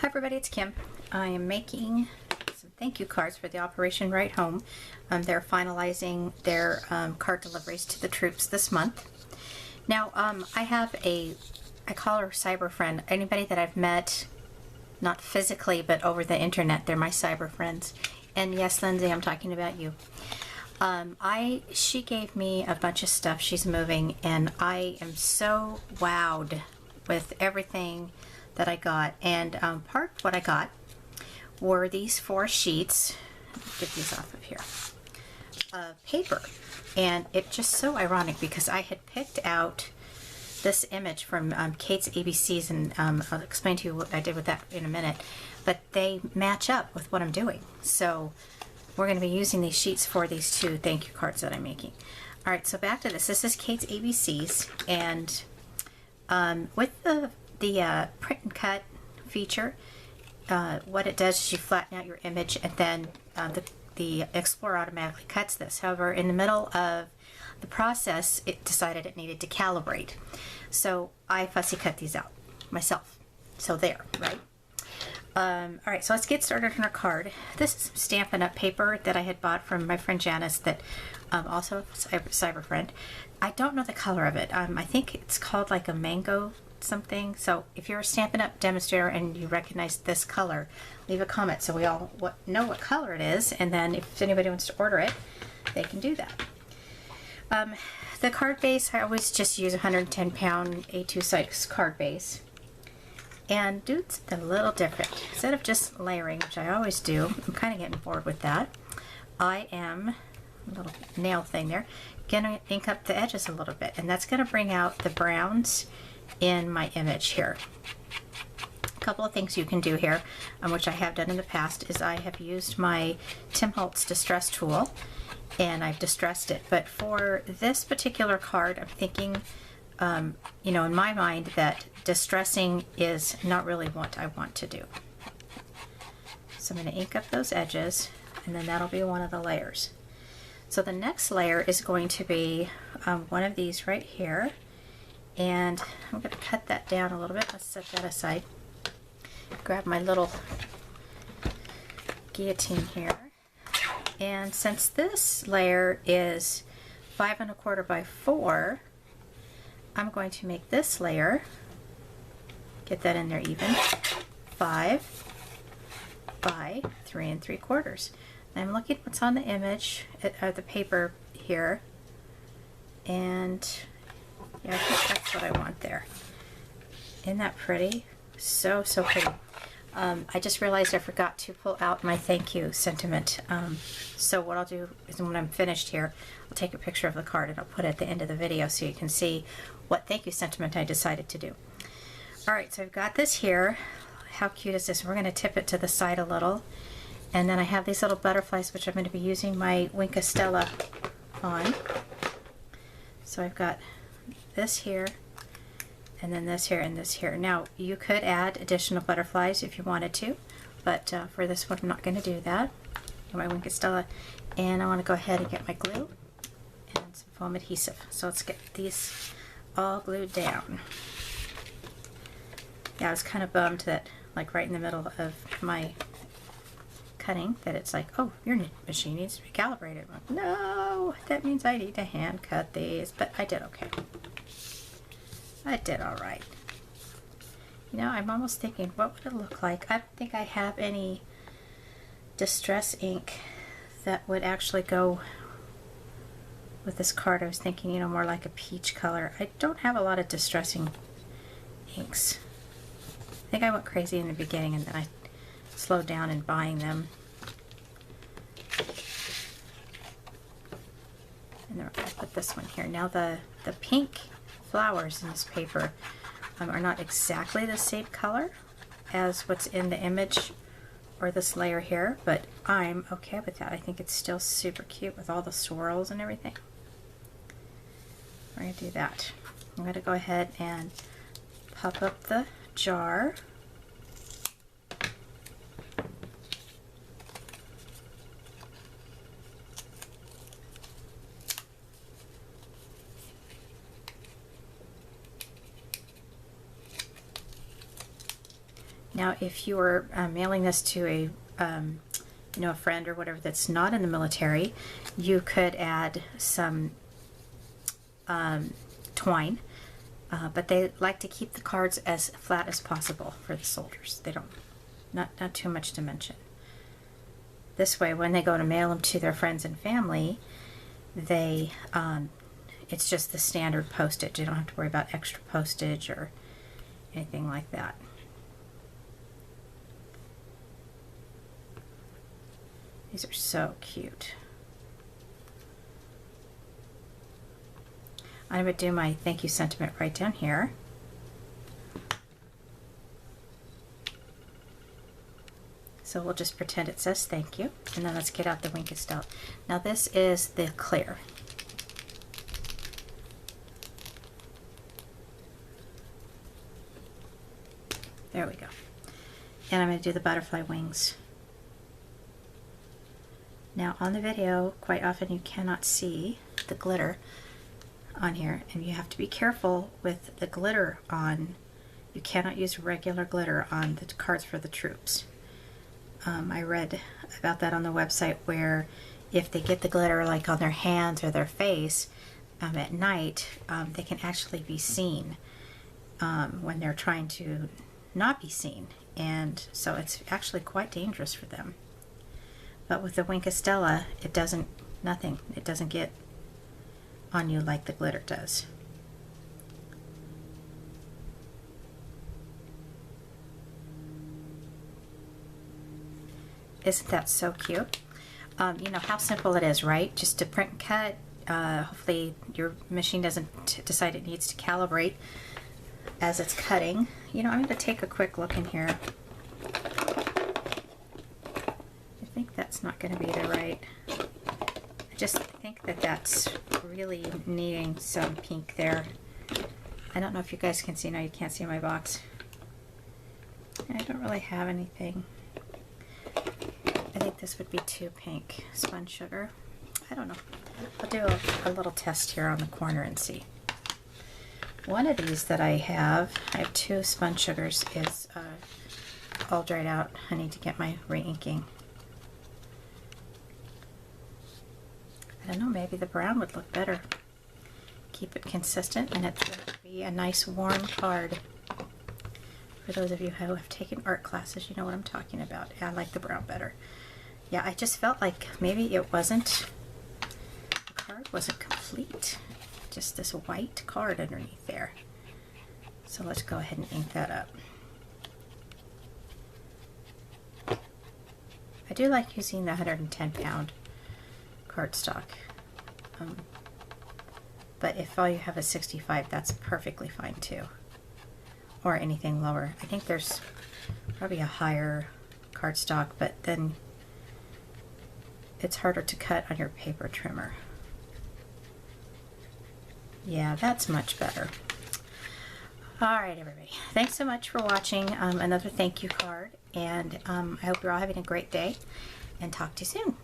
Hi everybody, it's Kim. I am making some thank you cards for the Operation Right Home. They're finalizing their card deliveries to the troops this month. Now, I have I call her cyber friend. Anybody that I've met, not physically, but over the internet, they're my cyber friends. And yes, Lindsay, I'm talking about you. She gave me a bunch of stuff. She's moving, and I am so wowed with everything that I got. And part of what I got were these 4 sheets. Get these off of here. Paper. And it's just so ironic because I had picked out this image from Kate's ABCs, and I'll explain to you what I did with that in a minute. But they match up with what I'm doing. So we're going to be using these sheets for these 2 thank you cards that I'm making. All right, so back to this. This is Kate's ABCs, and with the print and cut feature, what it does is you flatten out your image, and then the Explorer automatically cuts this. However, in the middle of the process, it decided it needed to calibrate. So I fussy cut these out myself. So there, right? All right, so let's get started on our card. This is some Stampin' Up! Paper that I had bought from my friend Janice, that also a cyber friend. I don't know the color of it. I think it's called like a mango something. So if you're a Stampin' Up! Demonstrator and you recognize this color, leave a comment so we all know what color it is, and then if anybody wants to order it, they can do that. The card base, I always just use a 110-pound A2 size card base, and do something a little different. Instead of just layering, which I always do, I'm kind of getting bored with that, I am, a little nail thing there, gonna ink up the edges a little bit, and that's gonna bring out the browns in my image here. A couple of things you can do here, which I have done in the past, is I have used my Tim Holtz distress tool, and I've distressed it. But for this particular card, I'm thinking, you know, in my mind, that distressing is not really what I want to do. So I'm going to ink up those edges, and then that'll be one of the layers. So the next layer is going to be one of these right here, and I'm going to cut that down a little bit. Let's set that aside. Grab my little guillotine here, and since this layer is 5 1/4 by 4, I'm going to make this layer, get that in there even, 5 by 3 3/4. I'm looking at what's on the image, the paper here, and yeah, I think that's what I want there. Isn't that pretty? So, so pretty. I just realized I forgot to pull out my thank you sentiment. So what I'll do is when I'm finished here, I'll take a picture of the card and I'll put it at the end of the video so you can see what thank you sentiment I decided to do. All right, so I've got this here. How cute is this? We're going to tip it to the side a little. And then I have these little butterflies, which I'm going to be using my Wink Stella on. So I've got this here, and then this here, and this here. Now, you could add additional butterflies if you wanted to, but for this one, I'm not going to do that. My Wink Stella, and I want to go ahead and get my glue and some foam adhesive. So let's get these all glued down. Yeah, I was kind of bummed that, like right in the middle of my cutting, that it's like, oh, your machine needs to be calibrated. Like, no, that means I need to hand cut these, but I did okay. I did all right. You know, I'm almost thinking, what would it look like? I don't think I have any distress ink that would actually go with this card. I was thinking, you know, more like a peach color. I don't have a lot of distressing inks. I think I went crazy in the beginning, and then I slowed down in buying them. And then we're going to put this one here. Now the pink flowers in this paper are not exactly the same color as what's in the image or this layer here, but I'm okay with that. I think it's still super cute with all the swirls and everything. We're going to do that. I'm going to go ahead and pop up the jar. Now, if you were mailing this to a you know, a friend or whatever that's not in the military, you could add some twine, but they like to keep the cards as flat as possible for the soldiers. They don't, not too much to mention. This way, when they go to mail them to their friends and family, they it's just the standard postage. You don't have to worry about extra postage or anything like that. These are so cute. I'm going to do my thank you sentiment right down here. So we'll just pretend it says thank you, and then let's get out the Wink Estelle. Now this is the clear. There we go. And I'm going to do the butterfly wings. Now on the video, quite often you cannot see the glitter on here, and you have to be careful with the glitter on. You cannot use regular glitter on the cards for the troops. I read about that on the website, where if they get the glitter like on their hands or their face at night, they can actually be seen when they're trying to not be seen, and so it's actually quite dangerous for them. But with the Wink Estelle, it doesn't, nothing, it doesn't get on you like the glitter does. Isn't that so cute? You know how simple it is, right? Just to print and cut. Hopefully your machine doesn't decide it needs to calibrate as it's cutting. You know, I'm going to take a quick look in here. I think that's not going to be the right. I just think that that's really needing some pink there. I don't know if you guys can see. Now you can't see my box. I don't really have anything. I think this would be too pink. Spun sugar. I don't know. I'll do a little test here on the corner and see. One of these that I have two spun sugars, is all dried out. I need to get my re-inking. I don't know, maybe the brown would look better. Keep it consistent, and it's going to be a nice warm card. For those of you who have taken art classes, you know what I'm talking about. I like the brown better. Yeah, I just felt like maybe it wasn't, the card wasn't complete. Just this white card underneath there. So let's go ahead and ink that up. I do like using the 110-pound cardstock. But if all you have is 65, that's perfectly fine too. Or anything lower. I think there's probably a higher cardstock, but then it's harder to cut on your paper trimmer. Yeah, that's much better. Alright everybody, thanks so much for watching another thank you card, and I hope you're all having a great day, and talk to you soon.